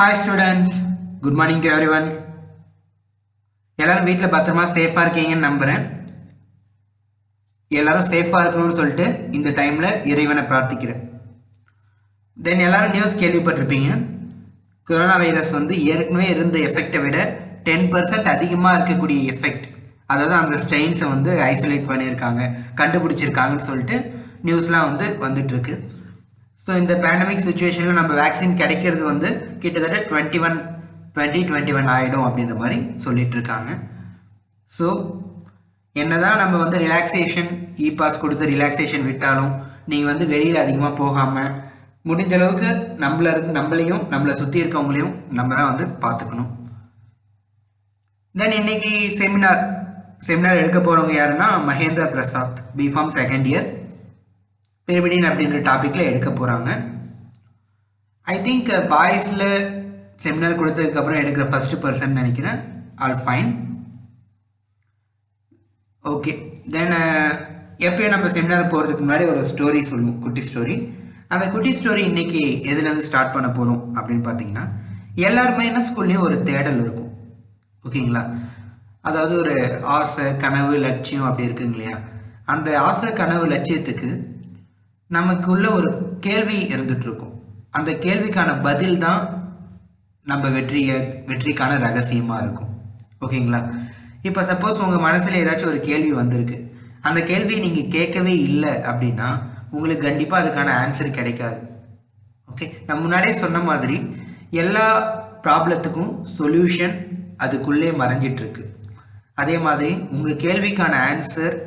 Hi students, good morning to everyone. எல்லாரும் வீட்ல பத்திரமா சேஃபா இருக்கீங்கன்னு நம்புறேன். எல்லாரும் சேஃபா இருக்கணும்னு சொல்லிட்டு இந்த டைம்ல இறைவனை பிரார்த்திக்கிறேன். தென் எல்லாரும் நியூஸ் கேள்விப்பட்டிருப்பீங்க. கொரோனா வைரஸ் ஏற்கனவே இருந்த எஃபெக்டை விட 10% அதிகமாக இருக்கக்கூடிய எஃபெக்ட், அதாவது அந்த ஸ்ட்ரெயின்ஸை ஐசோலேட் பண்ணியிருக்காங்க, கண்டுபிடிச்சிருக்காங்கன்னு சொல்லிட்டு நியூஸ்லாம் வந்துட்டு இருக்கு. ஸோ இந்த பேண்டமிக் சுச்சுவேஷனில் நம்ம வேக்சின் கிடைக்கிறது கிட்டத்தட்ட 2021 ஆகிடும் அப்படின்ற மாதிரி சொல்லிட்டு இருக்காங்க. ஸோ என்னதான் நம்ம ரிலாக்ஸேஷன் பாஸ் கொடுத்து ரிலாக்ஸேஷன் விட்டாலும் நீங்கள் வெளியில் அதிகமாக போகாமல் முடிஞ்ச அளவுக்கு நம்மளையும் நம்மளை சுற்றி இருக்கவங்களையும் நம்ம தான் பார்த்துக்கணும். தென் இன்னைக்கு செமினார் எடுக்க போகிறவங்க யாருன்னா Mahendra Prasad, B Pharm second year, பிரமிடின் அப்படின்ற டாப்பிக்கில் எடுக்க போகிறாங்க. ஐ திங்க் பாய்ஸில் செமினார் கொடுத்ததுக்கப்புறம் எடுக்கிற ஃபர்ஸ்ட் பர்சன் நினைக்கிறேன். All fine, okay. தென் எப்பயும் நம்ம செமினார் போகிறதுக்கு முன்னாடி ஒரு ஸ்டோரி சொல்லுவோம், குட்டி ஸ்டோரி. அந்த குட்டி ஸ்டோரி இன்னைக்கு எதுலேருந்து ஸ்டார்ட் பண்ண போகிறோம் அப்படின்னு பார்த்தீங்கன்னா, எல்லாருமே என்ன ஸ்கூல்லையும் ஒரு தேடல் இருக்கும், ஓகேங்களா? அதாவது ஒரு ஆசை, கனவு, லட்சியம் அப்படி இருக்குங்க இல்லையா? அந்த ஆசை, கனவு, லட்சியத்துக்கு நமக்குள்ள ஒரு கேள்வி இருந்துட்டு இருக்கும். அந்த கேள்விக்கான பதில் தான் நம்ம வெற்றிக்கான ரகசியமா இருக்கும், ஓகேங்களா? இப்போ சப்போஸ் உங்க மனசுல ஏதாச்சும் ஒரு கேள்வி வந்திருக்கு, அந்த கேள்வியை நீங்க கேட்கவே இல்லை அப்படின்னா உங்களுக்கு கண்டிப்பா அதுக்கான ஆன்சர் கிடைக்காது. ஓகே, நான் முன்னாடியே சொன்ன மாதிரி எல்லா ப்ராப்ளத்துக்கும் சொல்யூஷன் அதுக்குள்ளே மறைஞ்சிட்டு இருக்கு. அதே மாதிரி உங்க கேள்விக்கான ஆன்சர்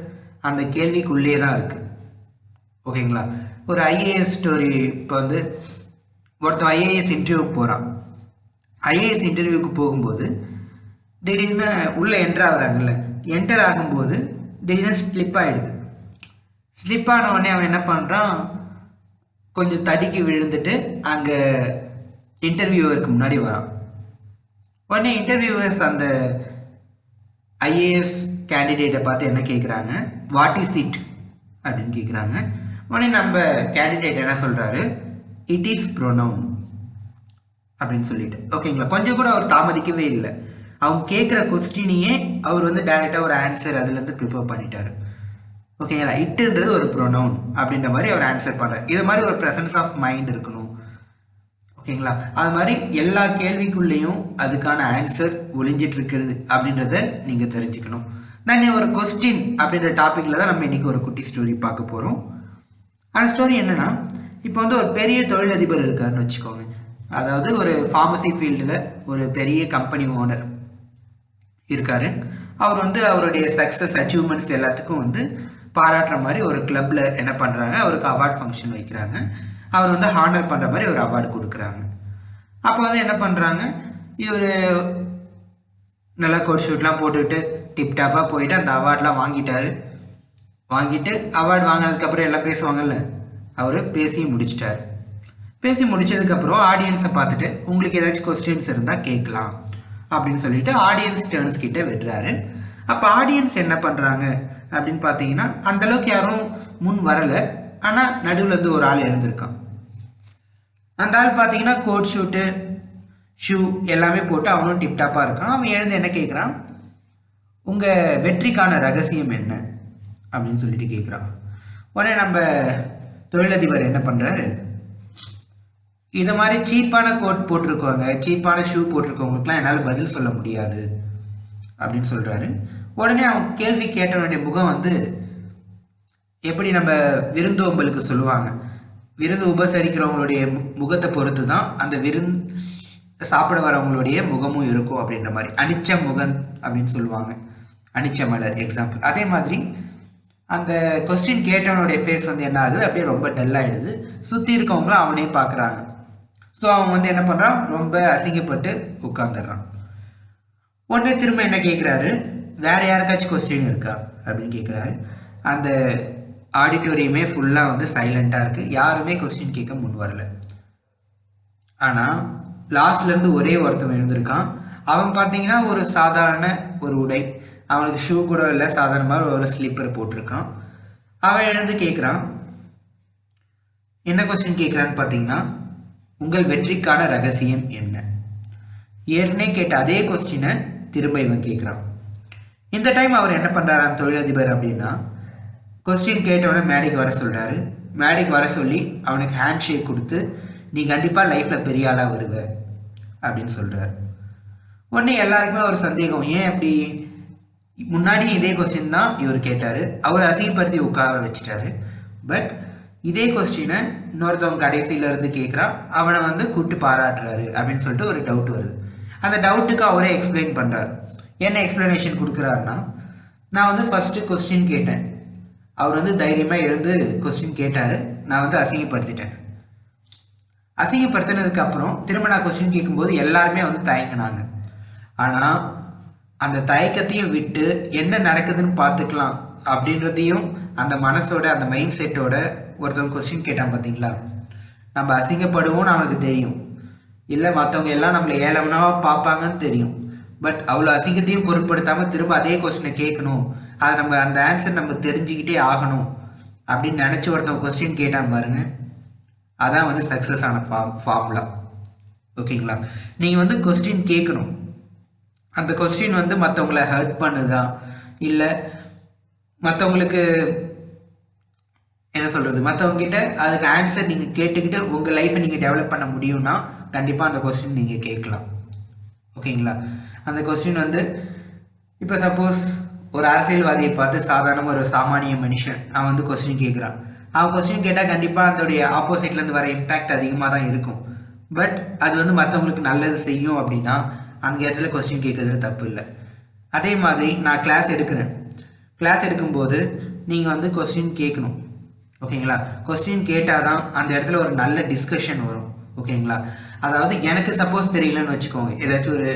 அந்த கேள்விக்குள்ளே தான் இருக்கு, ஓகேங்களா? ஒரு ஐஏஎஸ் ஸ்டோரி. இப்போ ஒருத்தன் ஐஏஎஸ் இன்டர்வியூக்கு போகிறான். ஐஏஎஸ் இன்டர்வியூக்கு போகும்போது திடீர்னு உள்ளே என்டர் ஆகுறாங்கல்ல, என்டர் ஆகும்போது திடீர்னு ஸ்லிப் ஆகிடுது. ஸ்லிப் ஆன உடனே அவன் என்ன பண்ணுறான், கொஞ்சம் தடுக்கி விழுந்துட்டு அங்கே இன்டர்வியூவருக்கு முன்னாடி வரான். உடனே இன்டர்வியூவர்ஸ் அந்த ஐஏஎஸ் கேண்டிடேட்டை பார்த்து என்ன கேட்குறாங்க, வாட் இஸ் இட் அப்படின்னு கேட்குறாங்க. உடனே நம்ம கேண்டிடேட் என்ன சொல்றாரு, இட் இஸ் ப்ரொனவுன் அப்படின்னு சொல்லிட்டு, ஓகேங்களா? கொஞ்சம் கூட அவர் தாமதிக்கவே இல்லை. அவங்க கேட்குற கொஸ்டினையே அவர் டைரக்டா ஒரு ஆன்சர் அதுலேருந்து ப்ரிப்பேர் பண்ணிட்டாரு, ஓகேங்களா? இட்டுன்றது ஒரு ப்ரொனவுன் அப்படின்ற மாதிரி அவர் ஆன்சர் பண்றாரு. இது மாதிரி ஒரு ப்ரெசன்ஸ் ஆஃப் மைண்ட் இருக்கணும், ஓகேங்களா? அது மாதிரி எல்லா கேள்விக்குள்ளேயும் அதுக்கான ஆன்சர் ஒளிஞ்சிட்டு இருக்கிறது அப்படின்றத நீங்க தெரிஞ்சுக்கணும். நான் ஒரு கொஸ்டின் அப்படின்ற டாபிக்ல தான் நம்ம இன்னைக்கு ஒரு குட்டி ஸ்டோரி பார்க்க போறோம். அந்த ஸ்டோரி என்னன்னா, இப்போ ஒரு பெரிய தொழிலதிபர் இருக்காருன்னு வச்சுக்கோங்க. அதாவது ஒரு ஃபார்மசி ஃபீல்டில் ஒரு பெரிய கம்பெனி ஓனர் இருக்காரு. அவர் அவருடைய சக்ஸஸ் அச்சீவ்மெண்ட்ஸ் எல்லாத்துக்கும் பாராட்டுற மாதிரி ஒரு கிளப்ல என்ன பண்றாங்க, அவருக்கு அவார்ட் ஃபங்க்ஷன் வைக்கிறாங்க. அவர் ஹானர் பண்ற மாதிரி ஒரு அவார்டு கொடுக்குறாங்க. அப்போ என்ன பண்றாங்க, இவர் நல்லா கோட் ஷூட்லாம் போட்டுக்கிட்டு டிப்டாப்பாக போயிட்டு அந்த அவார்ட்லாம் வாங்கிட்டு அவார்டு வாங்கினதுக்கு அப்புறம் எல்லாம் பேசுவாங்கல்ல, அவர் பேசி முடிச்சிட்டாரு. பேசி முடிச்சதுக்கப்புறம் ஆடியன்ஸை பார்த்துட்டு உங்களுக்கு ஏதாச்சும் கொஸ்டின்ஸ் இருந்தால் கேட்கலாம் அப்படின்னு சொல்லிட்டு ஆடியன்ஸ் டர்ன்ஸ் கிட்ட விடுறாரு. அப்போ ஆடியன்ஸ் என்ன பண்ணுறாங்க அப்படின்னு பார்த்தீங்கன்னா, அந்தளவுக்கு யாரும் முன் வரலை. ஆனால் நடுவில் ஒரு ஆள் எழுந்திருக்கான். அந்த ஆள் பார்த்தீங்கன்னா கோட் ஷூட்டு, ஷூ எல்லாமே போட்டு அவனும் டிப்டாப்பாக இருக்கான். அவன் எழுந்து என்ன கேட்குறான், உங்கள் வெற்றிக்கான ரகசியம் என்ன அப்படின்னு சொல்லிட்டு கேட்குறான். உடனே நம்ம தொழிலதிபர் என்ன பண்ணுறாரு, இதை மாதிரி சீப்பான கோட் போட்டிருக்கவங்க, சீப்பான ஷூ போட்டிருக்கவங்களுக்குலாம் என்னால் பதில் சொல்ல முடியாது அப்படின்னு சொல்கிறாரு. உடனே அவன் கேள்வி கேட்டவனுடைய முகம் எப்படி நம்ம விருந்தோம்பலுக்கு சொல்லுவாங்க, விருந்து உபசரிக்கிறவங்களுடைய முகத்தை பொறுத்து தான் அந்த சாப்பிட வரவங்களுடைய முகமும் இருக்கும் அப்படின்ற மாதிரி, அனிச்ச முகம் அப்படின்னு சொல்லுவாங்க, அனிச்ச மலர் எக்ஸாம்பிள். அதே மாதிரி அந்த கொஸ்டின் கேட்டவனுடைய ஃபேஸ் என்ன ஆகுது, அப்படியே ரொம்ப டல் ஆயிடுது. சுற்றி இருக்கவங்களும் அவனே பார்க்குறாங்க. ஸோ அவன் என்ன பண்ணுறான், ரொம்ப அசிங்கப்பட்டு உட்காந்துடுறான். உடனே திரும்ப என்ன கேட்குறாரு, வேற யாருக்காச்சும் கொஸ்டின் இருக்கா அப்படின்னு கேட்குறாரு. அந்த ஆடிட்டோரியமே ஃபுல்லாக சைலண்டாக இருக்குது, யாருமே கொஸ்டின் கேட்க முன் வரல. ஆனால் லாஸ்ட்லேருந்து ஒரே ஒருத்தன் எழுந்திருக்கான். அவன் பார்த்தீங்கன்னா ஒரு சாதாரண ஒரு உடை, அவனுக்கு ஷூ கூட இல்லை, சாதாரணமாக ஒரு ஸ்லீப்பர் போட்டிருக்கான். அவன் எழுந்து கேட்குறான், என்ன கொஸ்டின் கேட்குறான்னு பார்த்தீங்கன்னா, உங்கள் வெற்றிக்கான ரகசியம் என்ன ஏற்கனவே கேட்ட அதே கொஸ்டினை திரும்ப இவன் கேட்குறான். இந்த டைம் அவர் என்ன பண்ணுறாரு தொழிலதிபர் அப்படின்னா, கொஸ்டின் கேட்டவொடனே மேடைக்கு வர சொல்கிறாரு. மேடைக்கு வர சொல்லி அவனுக்கு ஹேண்ட் ஷேக் கொடுத்து, நீ கண்டிப்பாக லைஃப்பில் பெரிய ஆளாக வருவ அப்படின்னு சொல்கிறார். உடனே எல்லாருக்குமே ஒரு சந்தேகம், ஏன் அப்படி? முன்னாடி இதே கொஸ்டின் தான் இவர் கேட்டார், அவர் அசிங்கப்படுத்தி உட்கார வச்சுட்டாரு. பட் இதே கொஸ்டினை இன்னொருத்தவங்க கடைசியில இருந்து கேட்குறான், அவனை வந்து கூப்பிட்டு பாராட்டுறாரு அப்படின்னு சொல்லிட்டு ஒரு டவுட் வருது. அந்த டவுட்டுக்கு அவரே எக்ஸ்பிளைன் பண்ணுறாரு. என்ன எக்ஸ்பிளனேஷன் கொடுக்குறாருன்னா, நான் வந்து ஃபஸ்ட்டு கொஸ்டின் கேட்டேன், அவர் வந்து தைரியமாக எழுந்து கொஸ்டின் கேட்டார், நான் வந்து அசிங்கப்படுத்திட்டேன். அசிங்கப்படுத்தினதுக்கு அப்புறம் திரும்ப நான் கொஸ்டின் கேட்கும்போது எல்லாருமே வந்து தயங்கினாங்க. ஆனால் அந்த தயக்கத்தையும் விட்டு என்ன நடக்குதுன்னு பார்த்துக்கலாம் அப்படின்றதையும் அந்த மனசோட அந்த மைண்ட் செட்டோட ஒருத்தவங்க கொஸ்டின் கேட்டான் பார்த்தீங்களா, நம்ம அசிங்கப்படுவோம்னு அவனுக்கு தெரியும், இல்லை மற்றவங்க எல்லாம் நம்மளை ஏழவனாக பார்ப்பாங்கன்னு தெரியும். பட் அவ்வளோ அசிங்கத்தையும் பொருட்படுத்தாமல் திரும்ப அதே கொஸ்டினை கேட்கணும், அதை நம்ம அந்த ஆன்சர் நம்ம தெரிஞ்சுக்கிட்டே ஆகணும் அப்படின்னு நினச்சி ஒருத்தவங்க கொஸ்டின் கேட்டான் பாருங்க, அதான் வந்து சக்ஸஸ் ஆன ஃபார்முலா. ஓகேங்களா? நீங்கள் வந்து கொஸ்டின் கேட்கணும். அந்த கொஸ்டின் வந்து மற்றவங்களை ஹர்ட் பண்ணுதா, இல்லை மற்றவங்களுக்கு என்ன சொல்கிறது, மற்றவங்ககிட்ட அதுக்கு ஆன்சர் நீங்கள் கேட்டுக்கிட்டு உங்கள் லைஃப்பை நீங்கள் டெவலப் பண்ண முடியும்னா கண்டிப்பாக அந்த கொஸ்டின் நீங்கள் கேட்கலாம். ஓகேங்களா? அந்த கொஸ்டின் வந்து இப்போ சப்போஸ் ஒரு அரசியல்வாதியை பார்த்து சாதாரண ஒரு சாமானிய மனுஷன் அவன் வந்து கொஸ்டின் கேட்குறான். அவன் கொஸ்டின் கேட்டால் கண்டிப்பாக அதோடைய ஆப்போசிட்லேருந்து வர இம்பேக்ட் அதிகமாக தான் இருக்கும். பட் அது வந்து மற்றவங்களுக்கு நல்லது செய்யும் அப்படின்னா அந்த இடத்துல கொஸ்டின் கேட்கறது தப்பு இல்லை. அதே மாதிரி நான் கிளாஸ் எடுக்கிறேன், கிளாஸ் எடுக்கும்போது நீங்கள் வந்து கொஸ்டின் கேட்கணும். ஓகேங்களா? கொஸ்டின் கேட்டால் தான் அந்த இடத்துல ஒரு நல்ல டிஸ்கஷன் வரும். ஓகேங்களா? அதாவது எனக்கு சப்போஸ் தெரியலன்னு வச்சுக்கோங்க, ஏதாச்சும் ஒரு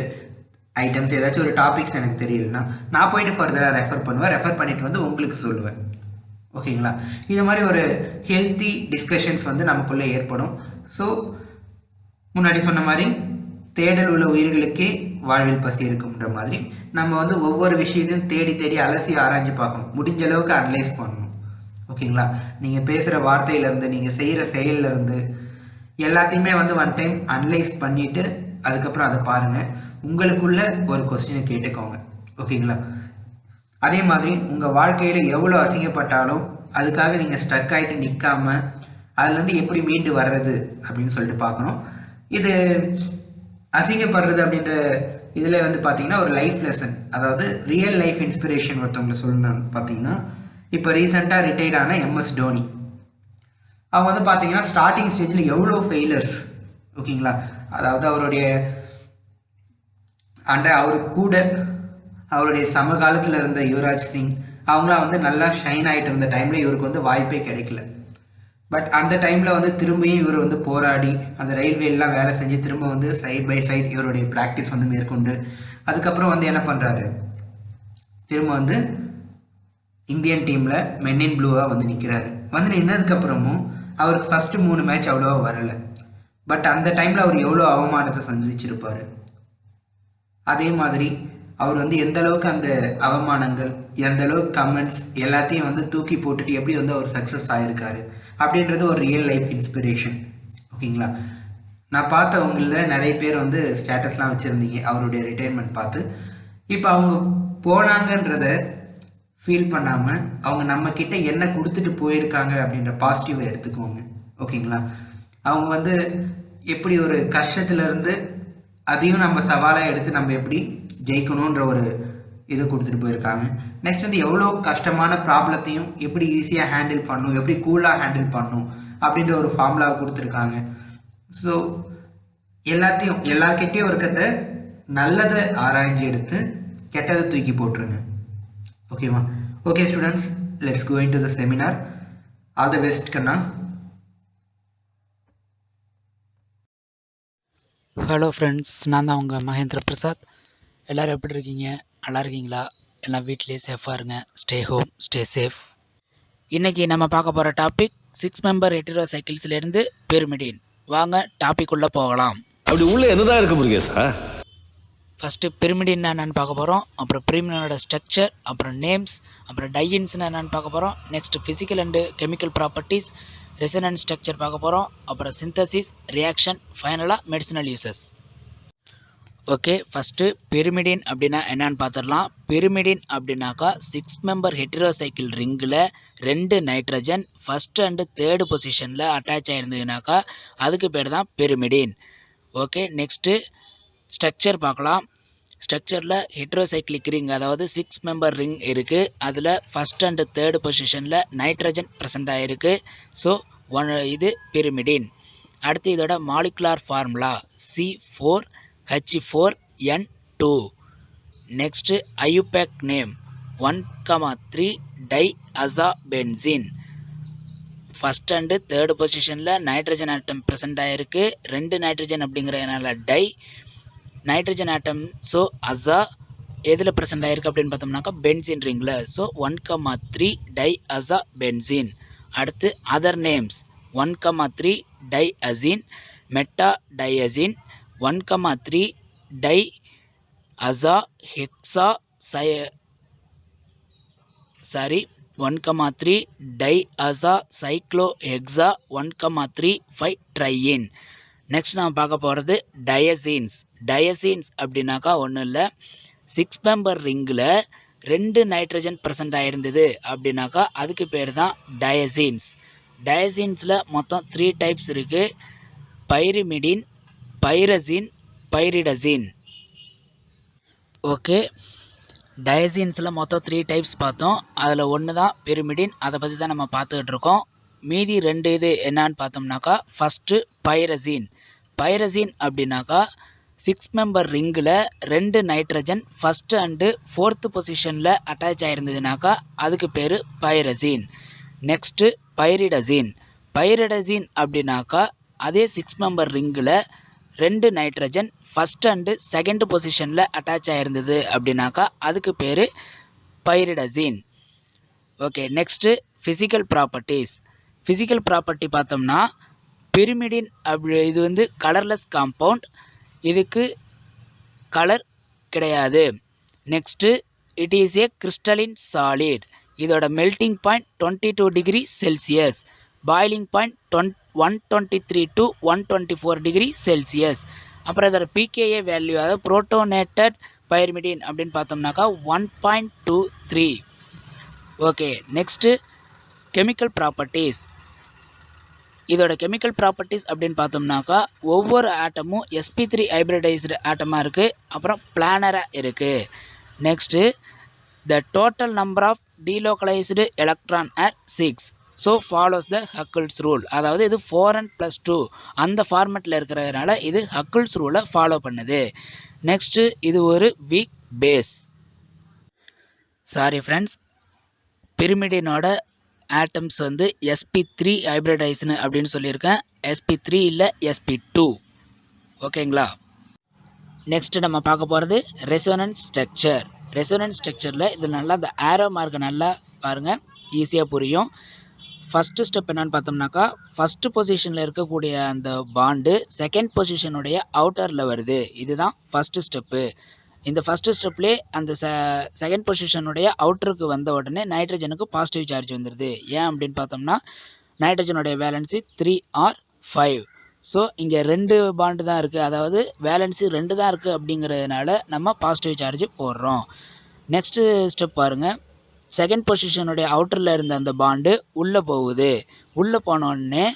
ஐட்டம்ஸ் ஏதாச்சும் ஒரு டாபிக்ஸ் எனக்கு தெரியலன்னா நான் போயிட்டு ஃபர்தராக ரெஃபர் பண்ணுவேன், ரெஃபர் பண்ணிட்டு வந்து உங்களுக்கு சொல்லுவேன். ஓகேங்களா? இது மாதிரி ஒரு ஹெல்த்தி டிஸ்கஷன்ஸ் வந்து நமக்குள்ளே ஏற்படும். ஸோ முன்னாடி சொன்ன மாதிரி தேடல் உள்ள உயிர்களுக்கே வாழ்வில் பசி எடுக்கும்ன்ற மாதிரி நம்ம வந்து ஒவ்வொரு விஷயத்தையும் தேடி தேடி அலசி ஆராய்ஞ்சு பார்க்கணும், முடிஞ்ச அளவுக்கு அனலைஸ் பண்ணணும். ஓகேங்களா? நீங்கள் பேசுகிற வார்த்தையிலேருந்து நீங்கள் செய்கிற செயல்லேருந்து எல்லாத்தையுமே வந்து ஒன் டைம் அனலைஸ் பண்ணிவிட்டு அதுக்கப்புறம் அதை பாருங்கள். உங்களுக்குள்ள ஒரு கொஸ்டினை கேட்டுக்கோங்க. ஓகேங்களா? அதே மாதிரி உங்கள் வாழ்க்கையில் எவ்வளோ அசிங்கப்பட்டாலும் அதுக்காக நீங்கள் ஸ்ட்ரக் ஆகிட்டு நிற்காம அதுலேருந்து எப்படி மீண்டு வர்றது அப்படின்னு சொல்லிட்டு பார்க்கணும். இது அசிங்கப்படுறது அப்படின்ற இதில் வந்து பார்த்தீங்கன்னா ஒரு லைஃப் லெசன், அதாவது ரியல் லைஃப் இன்ஸ்பிரேஷன் ஒருத்தவங்களை சொல்லணும்னு பார்த்தீங்கன்னா, இப்போ ரீசெண்டாக ரிட்டையர்ட் ஆன எம்எஸ் டோனி அவங்க வந்து பார்த்தீங்கன்னா ஸ்டார்டிங் ஸ்டேஜில் எவ்வளோ ஃபெயிலர்ஸ். ஓகேங்களா? அதாவது அவருடைய அவருக்கு கூட அவருடைய சமகாலத்தில் இருந்த யுவராஜ் சிங் அவங்களாம் வந்து நல்லா ஷைன் ஆகிட்டு இருந்த டைமில் இவருக்கு வந்து வாய்ப்பே கிடைக்கல. பட் அந்த டைமில் வந்து திரும்பியும் இவர் வந்து போராடி அந்த ரயில்வேலாம் வேலை செஞ்சு திரும்ப வந்து சைட் பை சைட் இவருடைய ப்ராக்டிஸ் வந்து மேற்கொண்டு அதுக்கப்புறம் வந்து என்ன பண்ணுறாரு, திரும்ப வந்து இந்தியன் டீமில் மென் இன் ப்ளூவாக வந்து நிற்கிறாரு. வந்து நின்னதுக்கப்புறமும் அவருக்கு ஃபஸ்ட்டு 3 மேட்ச் அவ்வளோவா வரலை. பட் அந்த டைமில் அவர் எவ்வளோ அவமானத்தை சந்திச்சிருப்பார். அதே மாதிரி அவர் வந்து எந்த அளவுக்கு அந்த அவமானங்கள், எந்த அளவுக்கு கமெண்ட்ஸ் எல்லாத்தையும் வந்து தூக்கி போட்டுட்டு எப்படி வந்து அவர் சக்ஸஸ் ஆகிருக்காரு அப்படின்றது ஒரு ரியல் லைஃப் இன்ஸ்பிரேஷன். ஓகேங்களா? நான் பார்த்தவங்களில் நிறைய பேர் வந்து ஸ்டேட்டஸ்லாம் வச்சுருந்தீங்க அவருடைய ரிட்டைர்மெண்ட் பார்த்து. இப்போ அவங்க போனாங்கன்றத ஃபீல் பண்ணாமல் அவங்க நம்மக்கிட்ட என்ன கொடுத்துட்டு போயிருக்காங்க அப்படின்ற பாசிட்டிவை எடுத்துக்கோங்க. ஓகேங்களா? அவங்க வந்து எப்படி ஒரு கஷ்டத்துலேருந்து அதையும் நம்ம சவாலாக எடுத்து நம்ம எப்படி ஜெயிக்கணுன்ற ஒரு இது கொடுத்துட்டு போயிருக்காங்க. நெக்ஸ்ட் வந்து எவ்வளோ கஷ்டமான ப்ராப்ளத்தையும் எப்படி ஈஸியாக ஹேண்டில் பண்ணும், எப்படி கூலாக ஹேண்டில் பண்ணும் அப்படின்ற ஒரு ஃபார்முலாவை கொடுத்துருக்காங்க. ஸோ எல்லாத்தையும் எல்லார்கிட்டையும் இருக்கிறத நல்லதை ஆராய்ச்சி எடுத்து கெட்டதை தூக்கி போட்டுருங்க. ஓகேவா? Okay students, let's go into the seminar. All the best கண்ணா. ஹலோ ஃப்ரெண்ட்ஸ், நான் தான் உங்கள் மகேந்திர பிரசாத். எல்லோரும் எப்படி இருக்கீங்க? நல்லா இருக்கீங்களா? எல்லாம் வீட்லேயே சேஃபாக இருங்க. Stay home, stay safe. இன்றைக்கி நம்ம பார்க்க போகிற டாபிக் 6 மெம்பர் ஹெட்டிரோ சைக்கிள்ஸ்லேருந்து பிரமிடின். வாங்க டாபிக் உள்ளே போகலாம். அப்படி உள்ள என்னதான் இருக்கு முருகேசா? ஃபஸ்ட்டு பிரமிடின் என்னென்னு பார்க்க போகிறோம், அப்புறம் பிரமிடினோட ஸ்ட்ரக்சர், அப்புறம் நேம்ஸ், அப்புறம் டையின்ஸ்னு என்னென்னு பார்க்க போகிறோம். Next physical and chemical properties, resonance structure பார்க்க போகிறோம். அப்புறம் சிந்தசிஸ், ரியாக்ஷன், ஃபைனலாக medicinal uses. Okay, first pyrimidine அப்படின்னா என்னன்னு பார்த்துடலாம். பிரிமிடின் அப்படின்னாக்கா 6 மெம்பர் ஹெட்டிரோசைக்கிள் ரிங்கில் 2 நைட்ரஜன் ஃபஸ்ட் அண்டு தேர்டு பொசிஷனில் அட்டாச் ஆகிருந்ததுனாக்கா அதுக்கு பேர் தான் பிரிமிடின். ஓகே, நெக்ஸ்ட்டு ஸ்ட்ரக்சர் பார்க்கலாம். ஸ்ட்ரக்சரில் ஹெட்ரோசைக்ளிக் ரிங், அதாவது 6 மெம்பர் ரிங் இருக்குது. அதில் ஃபஸ்ட் அண்டு தேர்டு பொசிஷனில் நைட்ரஜன் ப்ரெசென்ட் ஆகிருக்கு. ஸோ இது பிரிமிடின். அடுத்து இதோட molecular formula C4H4N2. Next IUPAC name 1,3 diazabenzene. First and third பொசிஷனில் நைட்ரஜன் ஆட்டம் ப்ரெசென்ட் ஆகிருக்கு. 2 நைட்ரஜன் அப்படிங்கிறதுனால டை நைட்ரஜன் ஆட்டம். ஸோ அசா எதில் ப்ரெசென்ட் ஆகிருக்கு அப்படின்னு பார்த்தோம்னாக்கா பென்சின் ரிங்கில். So 1,3 diazabenzene. அடுத்து other names 1,3 diazine, meta diazine, 1,3 diaza hexa 1,3 diaza cyclohexa, 1,3 5-ட்ரையின். நெக்ஸ்ட் நாம் பார்க்க போகிறது டயசீன்ஸ். டயசீன்ஸ் அப்படின்னாக்கா ஒன்றும் இல்லை, 6 மெம்பர் ரிங்கில் 2 நைட்ரஜன் ப்ரெசென்ட் ஆகிருந்தது அப்படின்னாக்கா அதுக்கு பேர் தான் டயசீன்ஸ். டயசீன்ஸில் மொத்தம் 3 டைப்ஸ் இருக்குது. பைரிமிடின், பைரசீன், பைரிடசீன். ஓகே, டயசீன்ஸில் மொத்தம் 3 டைப்ஸ் பார்த்தோம். அதில் ஒன்று தான் பிரிமிடின், அதை பற்றி தான் நம்ம பார்த்துக்கிட்டு இருக்கோம். மீதி 2 இது என்னான்னு பார்த்தோம்னாக்கா ஃபஸ்ட்டு பைரசீன். பைரசீன் அப்படின்னாக்கா 6 மெம்பர் ரிங்கில் 2 நைட்ரஜன் ஃபஸ்ட்டு அண்டு ஃபோர்த்து பொசிஷனில் அட்டாச் ஆகிருந்ததுனாக்கா அதுக்கு பேர் பைரசீன். Next pyridazine. பைரிடசீன் அப்படின்னாக்கா அதே 6 மெம்பர் ரிங்கில் 2 நைட்ரஜன் ஃபஸ்ட் அண்டு செகண்ட் பொசிஷனில் அட்டாச் ஆகிருந்தது அப்படின்னாக்கா அதுக்கு பேர் pyridazine. Okay, next physical properties. Physical property பார்த்தோம்னா பிரிமிடின் இது வந்து கலர்லெஸ் காம்பவுண்ட், இதுக்கு கலர் கிடையாது. Next it is a crystalline solid. இதோட melting point 22 degree Celsius, boiling point 123 to 124 degree Celsius. அப்புறம் இதோட பிகேஏ வேல்யூ, அதாவது புரோட்டோனேட்டட் பைரிமிடின் அப்படின்னு பார்த்தோம்னாக்கா 1.23. Okay, next chemical properties. இதோட கெமிக்கல் ப்ராப்பர்ட்டிஸ் அப்படின்னு பார்த்தோம்னாக்கா ஒவ்வொரு ஆட்டமும் sp3 ஹைப்ரிடைஸ்டு ஆட்டமாக இருக்குது, அப்புறம் பிளானராக இருக்குது. Next the total number of delocalised electron are 6. So follows the Huckel's rule. அதாவது இது 4n+2 அந்த ஃபார்மெட்டில் இருக்கிறதுனால இது ஹக்கிள்ஸ் ரூலை ஃபாலோ பண்ணுது. நெக்ஸ்ட்டு இது ஒரு வீக் பேஸ். சாரி ஃப்ரெண்ட்ஸ், பிரிமிடினோட ஆட்டம்ஸ் வந்து sp3 ஹைப்ரிடைஸ்னு அப்படின்னு சொல்லியிருக்கேன். sp3 இல்லை, sp2. ஓகேங்களா? நெக்ஸ்ட்டு நம்ம பார்க்க போகிறது ரெசோனன்ஸ் ஸ்ட்ரக்சர். ரெசோனன்ஸ் ஸ்ட்ரக்சரில் இது நல்லா இந்த ஆரோ மார்க்கை நல்லா பாருங்கள், ஈஸியாக புரியும். ஃபஸ்ட்டு ஸ்டெப் என்னென்னு பார்த்தோம்னாக்கா ஃபஸ்ட்டு பொசிஷனில் இருக்கக்கூடிய அந்த பாண்டு செகண்ட் பொசிஷனுடைய அவுட்டரில் வருது. இதுதான் ஃபஸ்ட்டு ஸ்டெப்பு. இந்த ஃபஸ்ட்டு ஸ்டெப்லேயே அந்த செகண்ட் பொசிஷனுடைய அவுட்டருக்கு வந்த உடனே நைட்ரஜனுக்கு பாசிட்டிவ் சார்ஜ் வந்துடுது. ஏன் அப்படின்னு பார்த்தோம்னா நைட்ரஜனுடைய வேலன்சி 3 or 5. ஸோ இங்கே 2 பாண்டு தான் இருக்குது, அதாவது வேலன்சி 2 தான் இருக்குது. அப்படிங்கிறதுனால நம்ம பாசிட்டிவ் சார்ஜ் போடுறோம். நெக்ஸ்ட்டு ஸ்டெப் பாருங்கள், செகண்ட் பொசிஷனுடைய அவுட்டரில் இருந்த அந்த பாண்டு உள்ளே போகுது. உள்ளே போனோடனே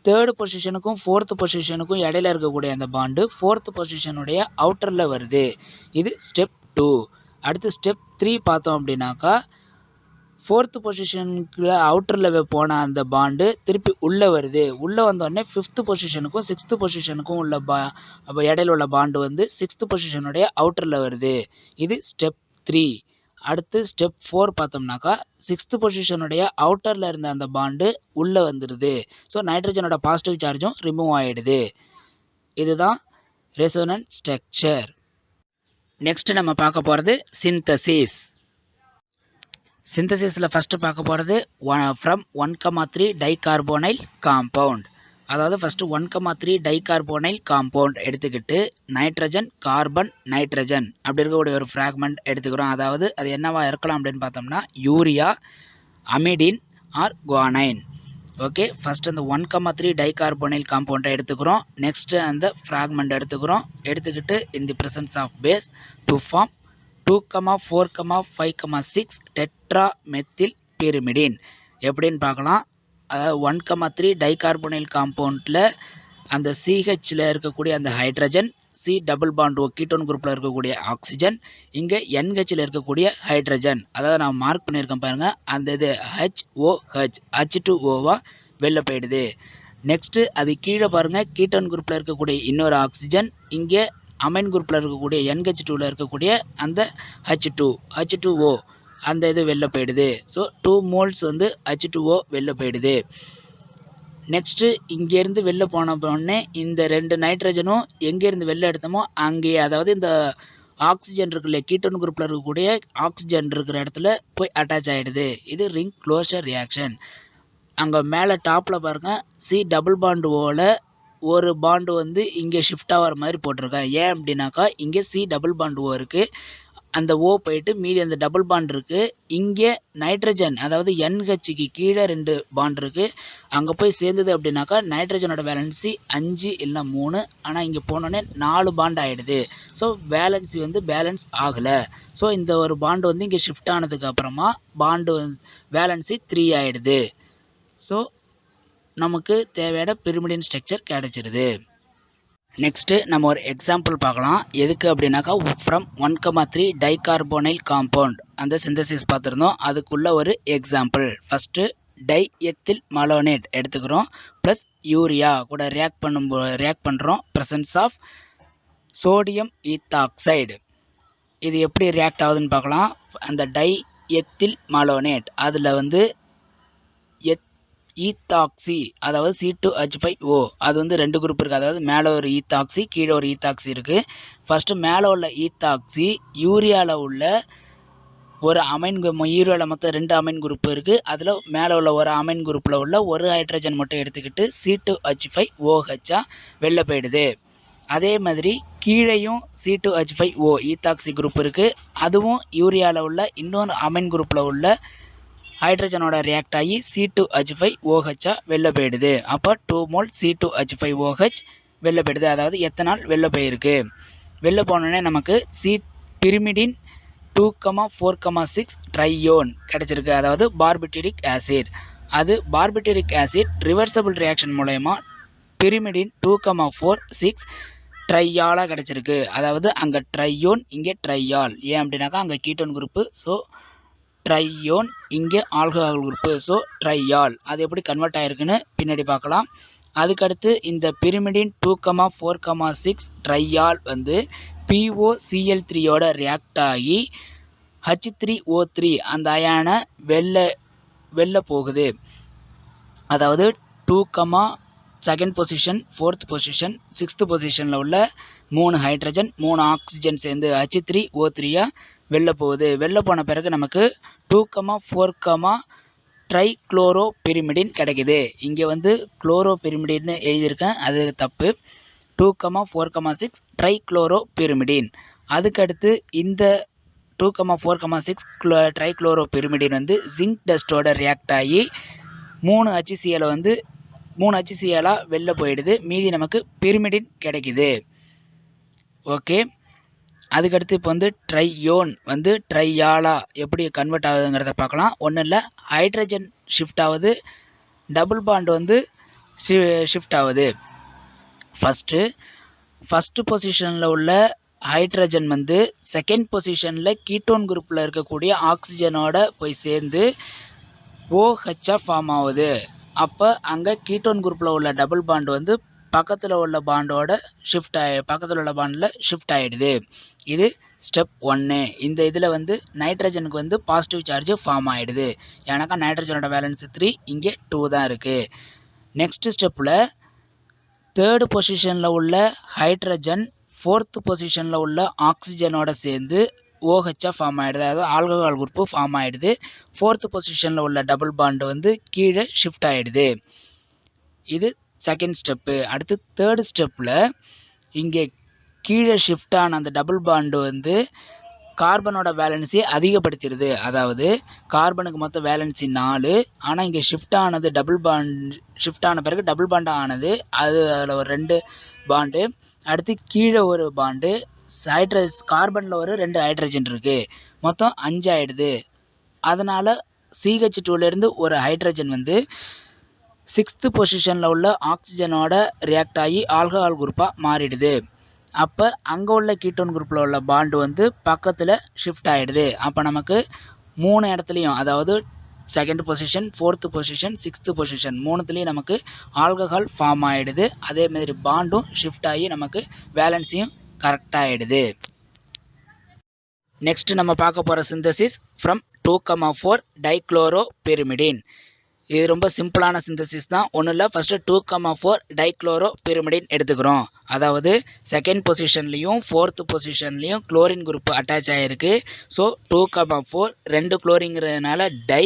தேர்டு பொசிஷனுக்கும் ஃபோர்த்து பொசிஷனுக்கும் இடையில இருக்கக்கூடிய அந்த பாண்டு ஃபோர்த்து பொசிஷனுடைய அவுட்டரில் வருது. இது ஸ்டெப் 2. அடுத்து ஸ்டெப் 3 பார்த்தோம் அப்படின்னாக்கா ஃபோர்த்து பொசிஷனுக்கு அவுட்டரில் போன அந்த பாண்டு திருப்பி உள்ளே வருது. உள்ளே வந்தோடனே ஃபிஃப்த்து பொசிஷனுக்கும் சிக்ஸ்த்து பொசிஷனுக்கும் உள்ள இடையில உள்ள பாண்டு வந்து சிக்ஸ்த்து பொசிஷனுடைய அவுட்டரில் வருது. இது ஸ்டெப் 3. அடுத்து ஸ்டெப் 4 பார்த்தோம்னாக்கா சிக்ஸ்த்து பொசிஷனுடைய அவுட்டரில் இருந்த அந்த பாண்டு உள்ளே வந்துடுது. ஸோ நைட்ரஜனோட பாசிட்டிவ் சார்ஜும் ரிமூவ் ஆகிடுது. இதுதான் ரெசோனன்ஸ் ஸ்ட்ரக்சர். நெக்ஸ்ட்டு நம்ம பார்க்க போகிறது சிந்தசிஸ். சிந்தசிஸில் ஃபஸ்ட்டு பார்க்க போகிறது ஃப்ரம் 1,3 டைகார்போனைல் காம்பவுண்ட். அதாவது ஃபஸ்ட்டு 1,3 டைகார்போனைல் காம்பவுண்ட் எடுத்துக்கிட்டு நைட்ரஜன் கார்பன் நைட்ரஜன் அப்படி இருக்கக்கூடிய ஒரு ஃப்ராக்மெண்ட் எடுத்துக்கிறோம். அதாவது அது என்னவா இருக்கலாம் அப்படின்னு பார்த்தோம்னா urea, amidine or guanine. Okay, first அந்த 1,3 டைகார்போனைல் காம்பவுண்டை எடுத்துக்கிறோம். நெக்ஸ்ட்டு அந்த ஃப்ராக்மெண்ட் எடுத்துக்கிறோம். எடுத்துக்கிட்டு in the presence of base to form 2,4,5,6 tetra methyl pyrimidine. எப்படின்னு பார்க்கலாம். அதாவது 1,3 டைகார்போனைல் காம்பவுண்டில் அந்த சிஹெச்சில் இருக்கக்கூடிய அந்த hydrogen, C double bond O ketone குரூப்பில் இருக்கக்கூடிய ஆக்சிஜன், இங்கே என்ஹெச்சில் இருக்கக்கூடிய ஹைட்ரஜன், அதாவது நான் மார்க் பண்ணியிருக்கேன் பாருங்கள், அந்த இது HOH H2Oவா வெளில போயிடுது. நெக்ஸ்ட்டு அது கீழே பாருங்கள், கீட்டோன் குரூப்பில் இருக்கக்கூடிய இன்னொரு ஆக்சிஜன், இங்கே அமைன் குரூப்பில் இருக்கக்கூடிய NH2வில் இருக்கக்கூடிய அந்த H2O அந்த இது வெளில போயிடுது. ஸோ 2 moles வந்து H2O வெளில போயிடுது. நெக்ஸ்ட்டு இங்கேருந்து வெளில போன உடனே இந்த 2 நைட்ரஜனும் எங்கேருந்து வெளில எடுத்தோமோ அங்கேயே, அதாவது இந்த ஆக்சிஜன் இருக்குல்ல, கீட்டோன் குரூப்பில் இருக்கக்கூடிய ஆக்சிஜன் இருக்கிற இடத்துல போய் அட்டாச் ஆகிடுது. இது ரிங் க்ளோஷர் ரியாக்ஷன். அங்கே மேலே டாப்பில் பாருங்கள், சி டபுள் பாண்ட் ஓவில் ஒரு பாண்டு வந்து இங்கே ஷிஃப்ட் ஆகிற மாதிரி போட்டிருக்கேன். ஏன் அப்படின்னாக்கா, இங்கே சி டபுள் பாண்ட் ஓ இருக்குது, அந்த ஓ போயிட்டு மீதி அந்த டபுள் பாண்ட் இருக்குது. இங்கே நைட்ரஜன், அதாவது NHக்கு கீழே 2 பாண்ட் இருக்குது, அங்கே போய் சேர்ந்தது அப்படின்னாக்கா நைட்ரஜனோட வேலன்சி 5 இல்லைனா 3, ஆனால் இங்கே போனோடனே 4 பாண்ட் ஆகிடுது. ஸோ வேலன்சி வந்து பேலன்ஸ் ஆகலை. ஸோ இந்த ஒரு பாண்டு வந்து இங்கே ஷிஃப்ட் ஆனதுக்கு அப்புறமா பாண்டு வேலன்சி 3 ஆகிடுது. ஸோ நமக்கு தேவையான பிரிமிடின் ஸ்ட்ரக்சர் கிடச்சிருது. நெக்ஸ்ட்டு நம்ம ஒரு எக்ஸாம்பிள் பார்க்கலாம். எதுக்கு அப்படின்னாக்கா, ஃப்ரம் 1,3 டைகார்போனைல் காம்பவுண்ட் அந்த சிந்தசிஸ் பார்த்துருந்தோம், அதுக்குள்ள ஒரு எக்ஸாம்பிள். ஃபஸ்ட்டு டைஎத்தில் மலோனேட் எடுத்துக்கிறோம், ப்ளஸ் யூரியா கூட ரியாக்ட் பண்ணுறோம் ப்ரெசன்ஸ் ஆஃப் சோடியம் ஈத்தாக்சைடு. இது எப்படி ரியாக்ட் ஆகுதுன்னு பார்க்கலாம். அந்த டைஎத்தில் மலோனேட் அதில் வந்து ஈத்தாக்சி, அதாவது C2H5O, அது வந்து 2 குரூப் இருக்குது. அதாவது மேலே ஒரு ஈத்தாக்சி, கீழே ஒரு ஈத்தாக்சி இருக்குது. ஃபஸ்ட்டு மேலே உள்ள ஈத்தாக்சி யூரியாவில் உள்ள ஒரு அமைன், யூரியாவில் மொத்தம் 2 அமைன் குரூப் இருக்குது. அதில் மேலே உள்ள ஒரு அமைன் குரூப்பில் உள்ள ஒரு ஹைட்ரஜன் மட்டும் எடுத்துக்கிட்டு C2H5OH வெளில போயிடுது. அதே மாதிரி கீழேயும் C2H5O ஈத்தாக்சி குரூப் இருக்குது. அதுவும் யூரியாவில் உள்ள இன்னொரு அமைன் குரூப்பில் உள்ள ஹைட்ரஜனோட ரியாக்ட் ஆகி C2H5OH வெளில போயிடுது. அப்போ 2 mol C2H5OH வெளில போயிடுது. அதாவது எத்தனால் வெளில போயிருக்கு. வெளில போனோடனே நமக்கு பிரிமிடின் 2,4,6 ட்ரையோன் கிடச்சிருக்கு, அதாவது பார்பிட்டரிக் ஆசிட். அது பார்பிட்டரிக் ஆசிட் ரிவர்சபிள் ரியாக்ஷன் மூலயமா பிரிமிடின் 2,4,6 ட்ரையாலாக கிடச்சிருக்கு. அதாவது அங்கே ட்ரையோன், இங்கே ட்ரையால். ஏன் அப்படின்னாக்கா அங்கே கீட்டோன் குரூப்பு, ஸோ ட்ரையோன், இங்கே ஆல்கஹால் குரூப்பு, ஸோ ட்ரையால். அது எப்படி கன்வெர்ட் ஆகிருக்குன்னு பின்னாடி பார்க்கலாம். அதுக்கடுத்து இந்த பிரிமிடின் 2,4,6 ட்ரையால் வந்து POCl3யோட ரியாக்ட் ஆகி H3O3 அந்த அயானை வெளில போகுது. அதாவது 2, பொசிஷன், 4th பொசிஷன், 6th பொசிஷனில் உள்ள 3 ஹைட்ரஜன் 3 ஆக்சிஜன் சேர்ந்து H3O3 வெளில போகுது. வெளில போன பிறகு நமக்கு 2,4, ட்ரைக்ளோரோபிரிமிடின் கிடைக்குது. இங்கே வந்து குளோரோபிரிமிடின்னு எழுதியிருக்கேன், அது தப்பு. 2,4,6 ட்ரைக்ளோரோபிரிமிடின். அதுக்கடுத்து இந்த 2,4,6 ட்ரைக்ளோரோபிரிமிடின் வந்து ஜிங்க் டஸ்ட்டோட ரியாக்ட் ஆகி 3 HCl வந்து 3 HClஆக வெளில போயிடுது. மீதி நமக்கு பிரிமிடின் கிடைக்குது. ஓகே, அதுக்கடுத்து இப்போ வந்து ட்ரையோன் வந்து ட்ரையாலா எப்படி கன்வெர்ட் ஆகுதுங்கிறத பார்க்கலாம். ஒன்றும் இல்லை, ஹைட்ரஜன் ஷிஃப்ட் ஆகுது, டபுள் பாண்ட் வந்து ஷிஃப்ட் ஆகுது. ஃபஸ்ட்டு பொசிஷனில் உள்ள ஹைட்ரஜன் வந்து செகண்ட் பொசிஷனில் கீட்டோன் குரூப்பில் இருக்கக்கூடிய ஆக்சிஜனோட போய் சேர்ந்து OH ஃபார்ம் ஆகுது. அப்போ அங்கே கீட்டோன் குரூப்பில் உள்ள டபுள் பாண்ட் வந்து பக்கத்தில் உள்ள பாண்டோட பக்கத்தில் உள்ள பாண்டில் ஷிஃப்ட் ஆகிடுது. இது ஸ்டெப் 1. இந்த இதில் வந்து நைட்ரஜனுக்கு வந்து பாசிட்டிவ் சார்ஜ் ஃபார்ம் ஆகிடுது. ஏன்னாக்கா நைட்ரஜனோட வேலன்ஸ் 3, இங்கே 2 தான் இருக்குது. நெக்ஸ்ட் ஸ்டெப்பில் 3rd பொசிஷனில் உள்ள ஹைட்ரஜன் 4th பொசிஷனில் உள்ள ஆக்சிஜனோட சேர்ந்து OH ஃபார்ம் ஆகிடுது, அதாவது ஆல்கஹால் குரூப்பு ஃபார்ம் ஆகிடுது. 4th பொசிஷனில் உள்ள டபுள் பாண்டு வந்து கீழே ஷிஃப்ட் ஆகிடுது. இது செகண்ட் ஸ்டெப்பு. அடுத்து 3rd ஸ்டெப்பில் இங்கே கீழே ஷிஃப்ட் ஆன அந்த டபுள் பாண்டு வந்து கார்பனோட வேலன்சி அதிகப்படுத்திடுது. அதாவது கார்பனுக்கு மொத்தம் வேலன்சி 4, ஆனால் இங்கே ஷிஃப்ட் ஆனது ஷிஃப்ட் ஆன பிறகு டபுள் பாண்டாக ஆனது. அதில் ஒரு 2 பாண்டு, அடுத்து கீழே ஒரு பாண்டு, கார்பனில் ஒரு 2 ஹைட்ரஜன் இருக்குது, மொத்தம் 5 ஆகிடுது. அதனால் CH2லேருந்து ஒரு ஹைட்ரஜன் வந்து 6th பொசிஷனில் உள்ள ஆக்சிஜனோட ரியாக்ட் ஆகி ஆல்கஹால் குரூப்பாக மாறிடுது. அப்போ அங்கே உள்ள கீட்டோன் குரூப்பில் உள்ள பாண்டு வந்து பக்கத்தில் ஷிஃப்ட் ஆகிடுது. அப்போ நமக்கு 3 இடத்துலையும், அதாவது 2nd position, 4th position, 6th position, 3த்துலேயும் நமக்கு ஆல்கஹால் ஃபார்ம் ஆகிடுது. அதேமாதிரி பாண்டும் ஷிஃப்ட் ஆகி நமக்கு வேலன்சியும் கரெக்டாக ஆகிடுது. நெக்ஸ்ட் நம்ம பார்க்க போகிற சிந்தசிஸ் ஃப்ரம் 2,4 டைக்ளோரோபிரிமிடின். இது ரொம்ப சிம்பிளான சிந்தசிஸ் தான். ஒன்றும் இல்லை, ஃபஸ்ட்டு 2,4 டைக்ளோரோபிரிமிடின் எடுத்துக்கிறோம். அதாவது 2nd பொசிஷன்லேயும் 4th பொசிஷன்லேயும் குளோரின் குரூப் அட்டாச் ஆகிருக்கு. ஸோ 2,4 2 குளோரிங்கிறதுனால டை